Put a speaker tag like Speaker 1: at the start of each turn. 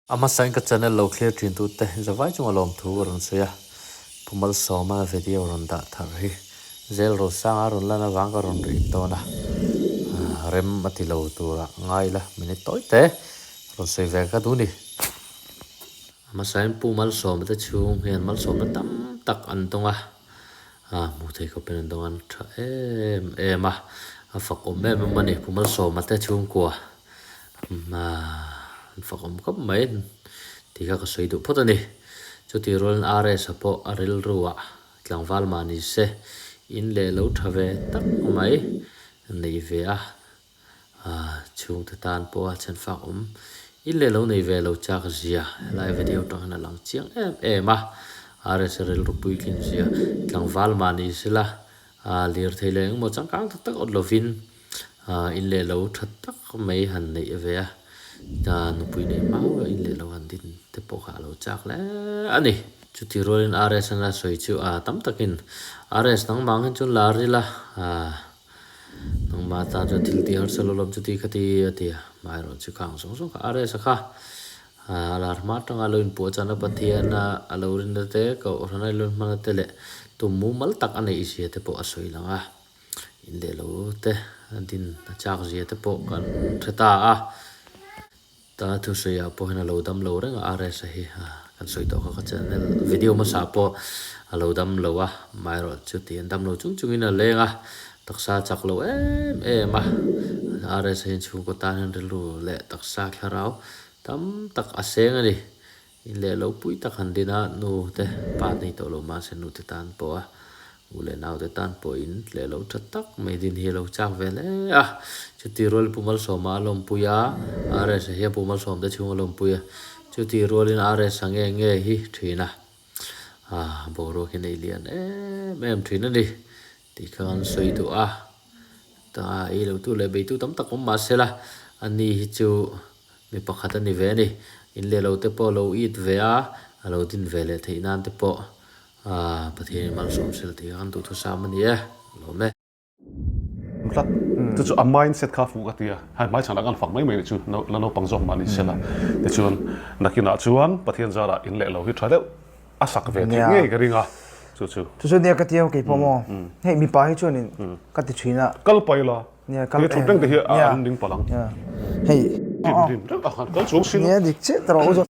Speaker 1: Ama sign ka channel lo clear trin tu te zawai chung alom thu ron se ya pumal soma video ron da thar hi zel ro sang ron lana wang ka ron ri to na rem ati lo tu ra ngai la minute toi te ron se ve ka du ni ama sign pumal som te chung hian mal som na tam tak an tonga mu thei ko pen dong an tha em a fak om me mani pumal som te chung ko ma phawt khop mai thì các soi du phot ani chu ti rol are sapo aril ruwa tlangwal mani se in le lo thave tak mai nei ve chung ta tan po chen fa in le lo nei ve lo cha ka zia lai video to na lang chiang em are serel rupui kin zia tlangwal mani sila lir theileng mo changkang tak ot lovin in le lo that tak mai han nei ve Nupui Neih mau in le lo han din te po kha lo chak le ani chu ti rolin rs na soi chu tam takin rs nang mang chu lari la nang ma ta chu til ti har salolom chu ti khati ati mai ro chu kang song song rs kha alar ma tang aloin po chana pathian alorin te ko ranai lon man te le tu mu mal tak ane isi te po asoi langa in le lo te din chak zia te po kan theta ta thu sei po hena lo dam lo reng rs hi kan soi to kha channel video ma sa po lo dam lo mai ro chu ti dam lo chung chung in a lenga taksa chak lo em rs hin chu ko ta han lu le taksa kharau tam tak aseng ani in le lo pui tak han dina nu te pa nei to lo ma se nu te tan po ule naw te tan po in le lo that tak mai din hi lo chak ve le chu ti rol pumal soma lom puya rs he pumal som te chung lom puya chu ti rol in rs sange nge hi thina boro ke nei lian em thina ni ti khan soi tu ta e lo tu le be tu tam tak ma sela ani hi chu mi pakhat ani ve ni in le lo te po lo it ve lo din ve le theinan te po pathian mal som sel ti kan tu thu sam ani lo me
Speaker 2: tlat chu a mindset kha fu atia hai mai chang kan fak mai mai chu la no pang jong mani sela te chuan nakina chuan pathian zara in le lo hi thale asak ve the nge ka ringa
Speaker 3: chu ne ka tiam ke pomo hei mi pa hi chuan in ka ti thina
Speaker 2: kal paila
Speaker 3: ne
Speaker 2: kal thuteng te hi an ding palang
Speaker 3: hei
Speaker 2: din kal chung sin
Speaker 3: ne dik che tro